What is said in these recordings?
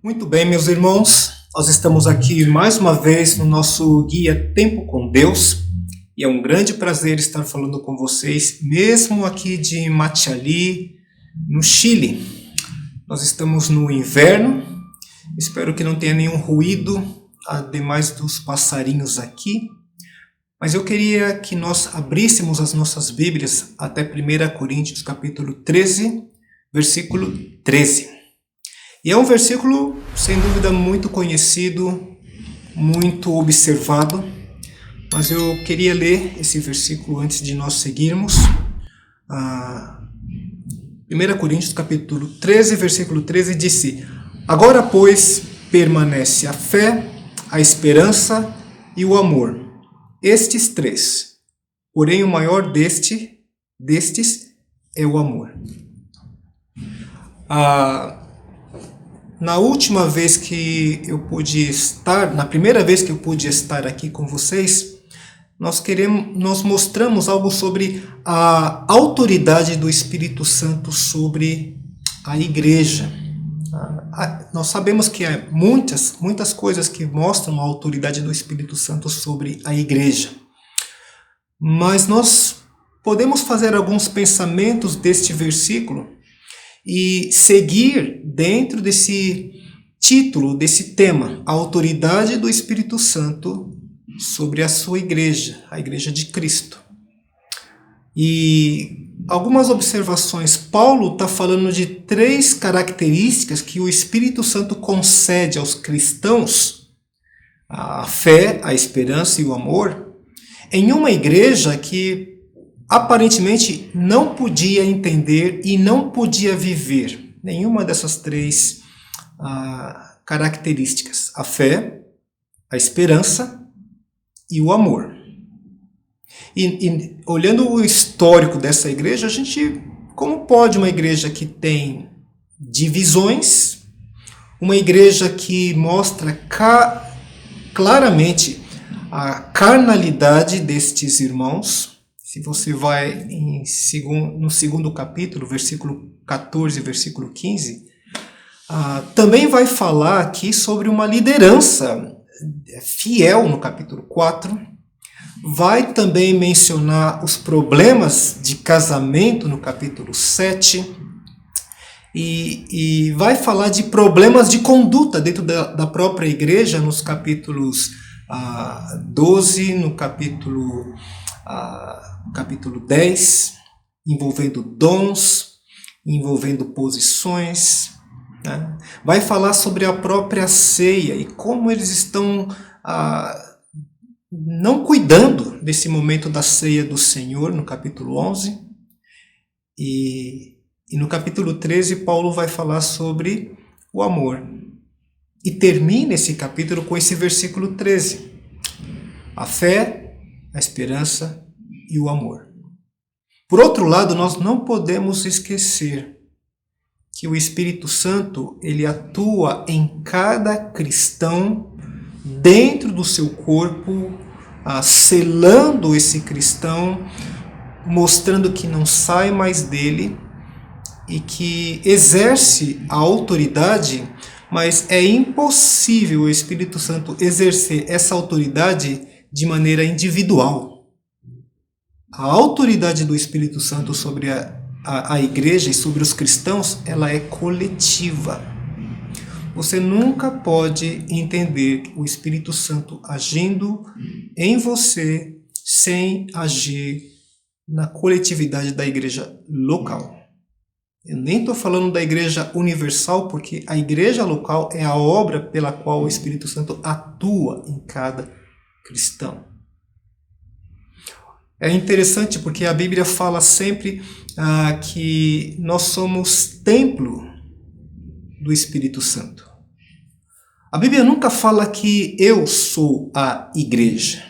Muito bem, meus irmãos, nós estamos aqui mais uma vez no nosso guia Tempo com Deus e é um grande prazer estar falando com vocês, mesmo aqui de Machalí, no Chile. Nós estamos no inverno, espero que não tenha nenhum ruído, ademais dos passarinhos aqui, mas eu queria que nós abríssemos as nossas Bíblias até 1 Coríntios capítulo 13, versículo 13. E é um versículo, sem dúvida, muito conhecido, muito observado, mas eu queria ler esse versículo antes de nós seguirmos. 1 Coríntios capítulo 13, versículo 13, disse: Agora, pois, permanece a fé, a esperança e o amor, estes três. Porém, o maior destes é o amor. Na última vez que eu pude estar, na primeira vez que eu pude estar aqui com vocês, nós mostramos algo sobre a autoridade do Espírito Santo sobre a igreja. Nós sabemos que há muitas coisas que mostram a autoridade do Espírito Santo sobre a igreja. Mas nós podemos fazer alguns pensamentos deste versículo e seguir dentro desse título, desse tema, a autoridade do Espírito Santo sobre a sua igreja, a igreja de Cristo. E algumas observações. Paulo está falando de 3 características que o Espírito Santo concede aos cristãos: a fé, a esperança e o amor, em uma igreja que aparentemente não podia entender e não podia viver nenhuma dessas 3 características: a fé, a esperança e o amor. E olhando o histórico dessa igreja, como pode uma igreja que tem divisões, uma igreja que mostra claramente a carnalidade destes irmãos? Se você vai no segundo capítulo, versículo 14, versículo 15, também vai falar aqui sobre uma liderança fiel no capítulo 4. Vai também mencionar os problemas de casamento no capítulo 7. E vai falar de problemas de conduta dentro da própria igreja nos capítulos 12, no capítulo 10, envolvendo dons, envolvendo posições, né? Vai falar sobre a própria ceia e como eles estão não cuidando desse momento da ceia do Senhor, no capítulo 11. E no capítulo 13, Paulo vai falar sobre o amor. E termina esse capítulo com esse versículo 13. A fé, a esperança e o amor. Por outro lado, nós não podemos esquecer que o Espírito Santo, ele atua em cada cristão dentro do seu corpo, selando esse cristão, mostrando que não sai mais dele e que exerce a autoridade, mas é impossível o Espírito Santo exercer essa autoridade de maneira individual. A autoridade do Espírito Santo sobre a igreja e sobre os cristãos, ela é coletiva. Você nunca pode entender o Espírito Santo agindo em você sem agir na coletividade da igreja local. Eu nem estou falando da igreja universal, porque a igreja local é a obra pela qual o Espírito Santo atua em cada cristão. É interessante porque a Bíblia fala sempre que nós somos templo do Espírito Santo. A Bíblia nunca fala que eu sou a igreja.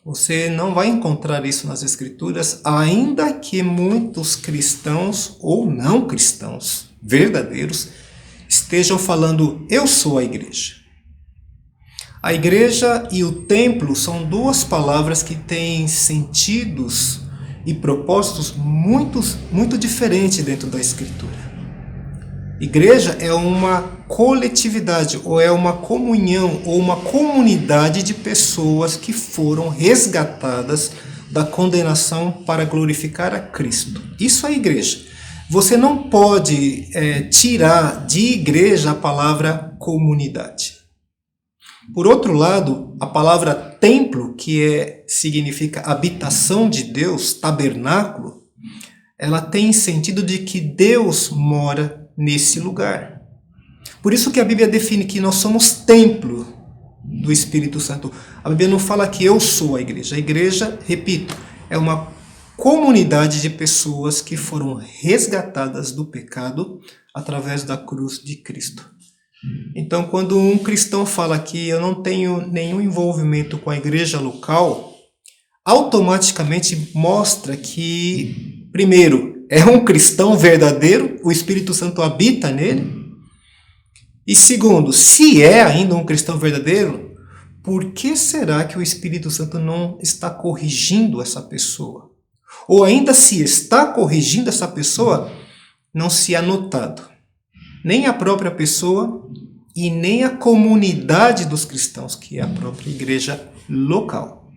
Você não vai encontrar isso nas Escrituras, ainda que muitos cristãos ou não cristãos verdadeiros estejam falando, eu sou a igreja. A igreja e o templo são 2 palavras que têm sentidos e propósitos muito diferentes dentro da Escritura. Igreja é uma coletividade, ou é uma comunhão, ou uma comunidade de pessoas que foram resgatadas da condenação para glorificar a Cristo. Isso é igreja. Você não pode tirar de igreja a palavra comunidade. Por outro lado, a palavra templo, que significa habitação de Deus, tabernáculo, ela tem sentido de que Deus mora nesse lugar. Por isso que a Bíblia define que nós somos templo do Espírito Santo. A Bíblia não fala que eu sou a igreja. A igreja, repito, é uma comunidade de pessoas que foram resgatadas do pecado através da cruz de Cristo. Então, quando um cristão fala que eu não tenho nenhum envolvimento com a igreja local, automaticamente mostra que, primeiro, é um cristão verdadeiro, o Espírito Santo habita nele. E segundo, se é ainda um cristão verdadeiro, por que será que o Espírito Santo não está corrigindo essa pessoa? Ou ainda se está corrigindo essa pessoa, não se é notado. Nem a própria pessoa e nem a comunidade dos cristãos, que é a própria igreja local.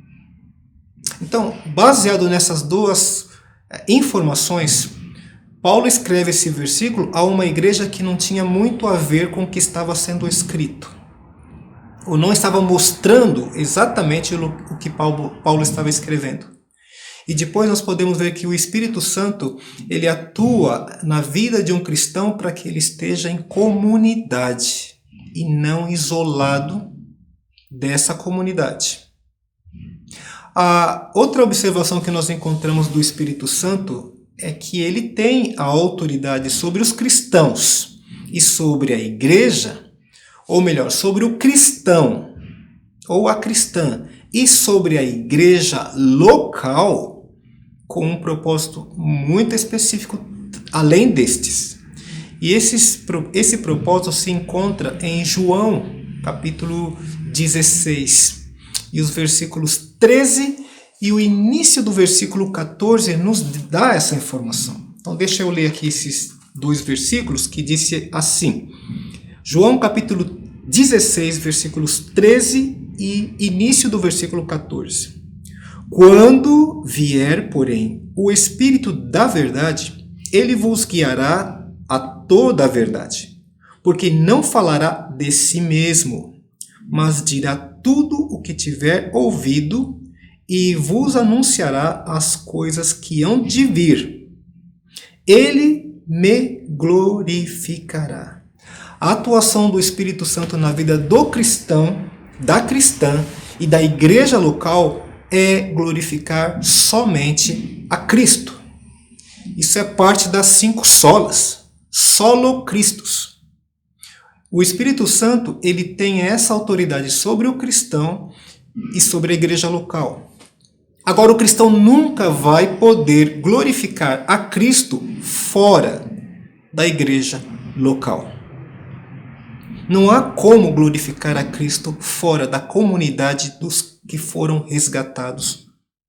Então, baseado nessas duas informações, Paulo escreve esse versículo a uma igreja que não tinha muito a ver com o que estava sendo escrito. Ou não estava mostrando exatamente o que Paulo estava escrevendo. E depois nós podemos ver que o Espírito Santo, ele atua na vida de um cristão para que ele esteja em comunidade e não isolado dessa comunidade. A outra observação que nós encontramos do Espírito Santo é que ele tem a autoridade sobre os cristãos e sobre a igreja, ou melhor, sobre o cristão ou a cristã e sobre a igreja local, com um propósito muito específico além destes. E esse propósito se encontra em João, capítulo 16, e os versículos 13 e o início do versículo 14 nos dá essa informação. Então deixa eu ler aqui esses dois versículos que diz assim. João capítulo 16, versículos 13 e início do versículo 14. Quando vier, porém, o Espírito da verdade, ele vos guiará a toda a verdade, porque não falará de si mesmo, mas dirá tudo o que tiver ouvido e vos anunciará as coisas que hão de vir. Ele me glorificará. A atuação do Espírito Santo na vida do cristão, da cristã e da igreja local é glorificar somente a Cristo. Isso é parte das 5 solas. Solo Christus. O Espírito Santo, ele tem essa autoridade sobre o cristão e sobre a igreja local. Agora, o cristão nunca vai poder glorificar a Cristo fora da igreja local. Não há como glorificar a Cristo fora da comunidade dos que foram resgatados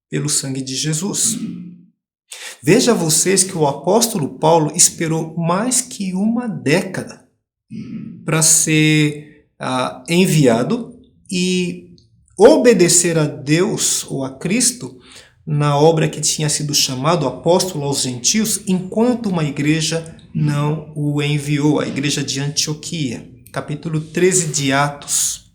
pelo sangue de Jesus. Veja vocês que o apóstolo Paulo esperou mais que uma década para ser enviado e obedecer a Deus ou a Cristo na obra que tinha sido chamado apóstolo aos gentios, enquanto uma igreja não o enviou, a igreja de Antioquia. Capítulo 13 de Atos.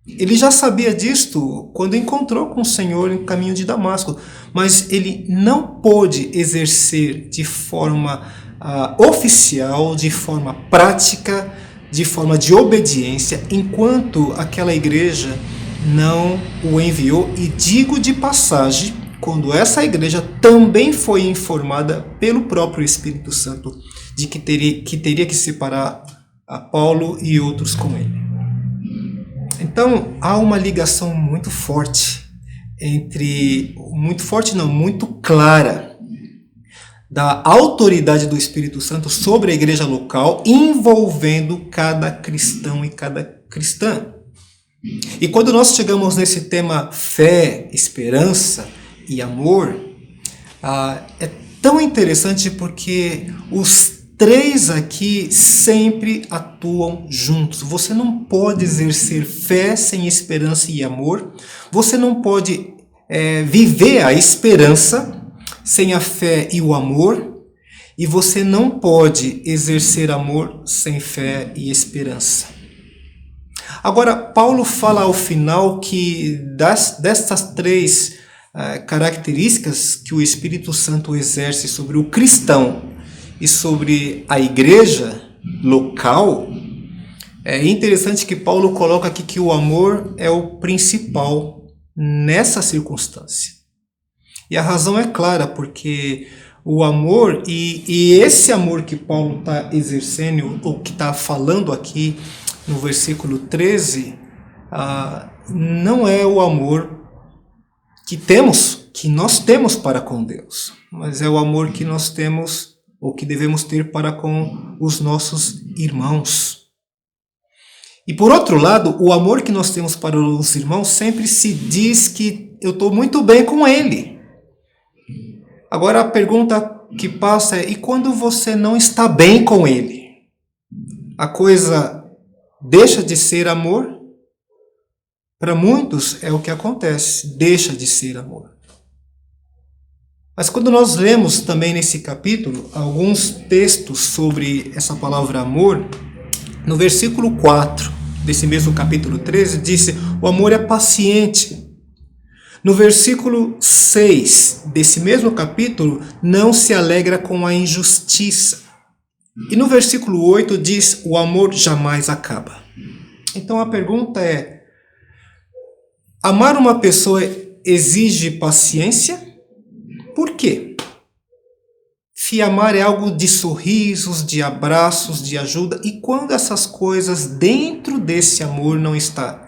Ele já sabia disto quando encontrou com o Senhor em caminho de Damasco, mas ele não pôde exercer de forma oficial, de forma prática, de forma de obediência, enquanto aquela igreja não o enviou. E digo de passagem, quando essa igreja também foi informada pelo próprio Espírito Santo de que teria que separar a Paulo e outros com ele. Então, há uma ligação muito forte muito clara da autoridade do Espírito Santo sobre a igreja local, envolvendo cada cristão e cada cristã. E quando nós chegamos nesse tema fé, esperança e amor, é tão interessante porque os três aqui sempre atuam juntos. Você não pode exercer fé sem esperança e amor. Você não pode viver a esperança sem a fé e o amor. E você não pode exercer amor sem fé e esperança. Agora, Paulo fala ao final que destas três características que o Espírito Santo exerce sobre o cristão e sobre a igreja local, é interessante que Paulo coloca aqui que o amor é o principal nessa circunstância. E a razão é clara, porque o amor, e esse amor que Paulo está exercendo, ou que está falando aqui no versículo 13, não é o amor que nós temos para com Deus, mas é o amor que nós temos, ou que devemos ter para com os nossos irmãos. E por outro lado, o amor que nós temos para os irmãos sempre se diz que eu estou muito bem com ele. Agora a pergunta que passa é: e quando você não está bem com ele? A coisa deixa de ser amor? Para muitos é o que acontece, deixa de ser amor. Mas quando nós lemos também nesse capítulo alguns textos sobre essa palavra amor, no versículo 4 desse mesmo capítulo 13, diz: o amor é paciente. No versículo 6 desse mesmo capítulo, não se alegra com a injustiça. E no versículo 8 diz: o amor jamais acaba. Então a pergunta é: amar uma pessoa exige paciência? Por quê? Se amar é algo de sorrisos, de abraços, de ajuda, e quando essas coisas dentro desse amor não está?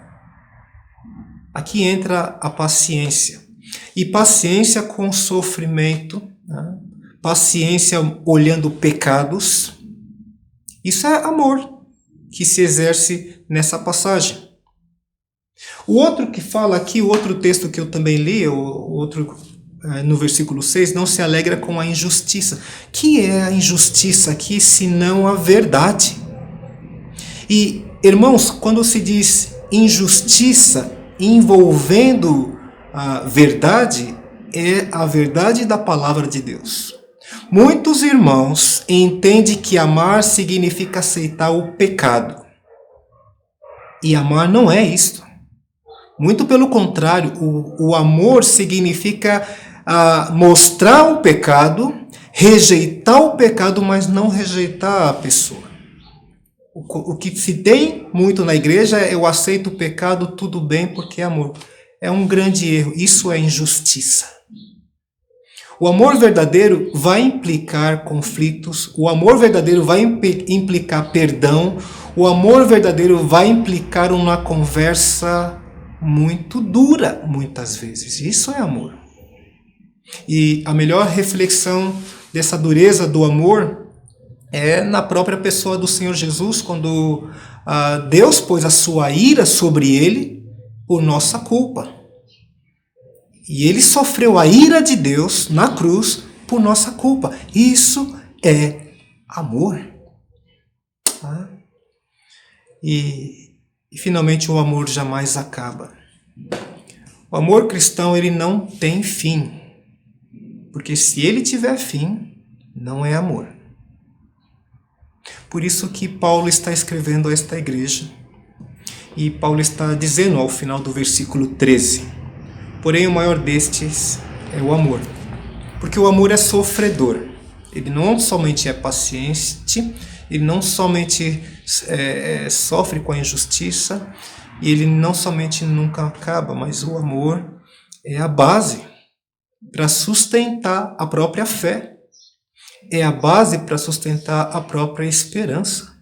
Aqui entra a paciência. E paciência com sofrimento, né? Paciência olhando pecados. Isso é amor que se exerce nessa passagem. O outro que fala aqui, o outro texto que eu também li, no versículo 6, não se alegra com a injustiça. Que é a injustiça aqui, senão a verdade? E, irmãos, quando se diz injustiça envolvendo a verdade, é a verdade da palavra de Deus. Muitos irmãos entendem que amar significa aceitar o pecado. E amar não é isto. Muito pelo contrário, o amor significa mostrar o pecado, rejeitar o pecado, mas não rejeitar a pessoa. O que se tem muito na igreja é: eu aceito o pecado, tudo bem, porque é amor. É um grande erro, isso é injustiça. O amor verdadeiro vai implicar conflitos, o amor verdadeiro vai implicar perdão, o amor verdadeiro vai implicar uma conversa muito dura, muitas vezes. Isso é amor. E a melhor reflexão dessa dureza do amor é na própria pessoa do Senhor Jesus, quando Deus pôs a sua ira sobre ele por nossa culpa. E ele sofreu a ira de Deus na cruz por nossa culpa. Isso é amor. Tá? E finalmente o amor jamais acaba. O amor cristão, ele não tem fim. Porque se ele tiver fim, não é amor. Por isso que Paulo está escrevendo a esta igreja. E Paulo está dizendo ao final do versículo 13: porém o maior destes é o amor. Porque o amor é sofredor. Ele não somente é paciente, ele não somente sofre com a injustiça, e ele não somente nunca acaba, mas o amor é a base para sustentar a própria fé. É a base para sustentar a própria esperança.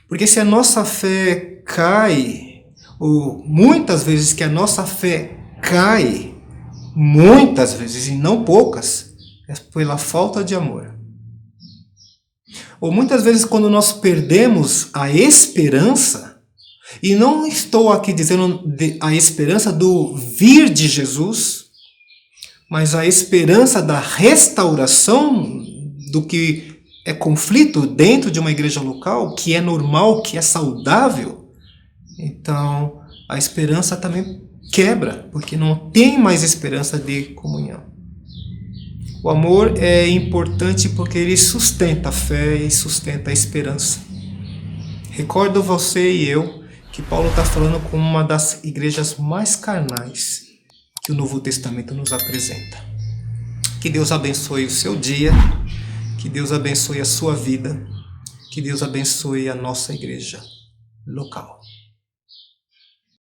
Porque se a nossa fé cai, ou muitas vezes que a nossa fé cai, muitas vezes, e não poucas, é pela falta de amor. Ou muitas vezes quando nós perdemos a esperança, e não estou aqui dizendo a esperança do vir de Jesus, mas a esperança da restauração do que é conflito dentro de uma igreja local, que é normal, que é saudável, então a esperança também quebra, porque não tem mais esperança de comunhão. O amor é importante porque ele sustenta a fé e sustenta a esperança. Recordo você e eu que Paulo está falando com uma das igrejas mais carnais que o Novo Testamento nos apresenta. Que Deus abençoe o seu dia, que Deus abençoe a sua vida, que Deus abençoe a nossa igreja local.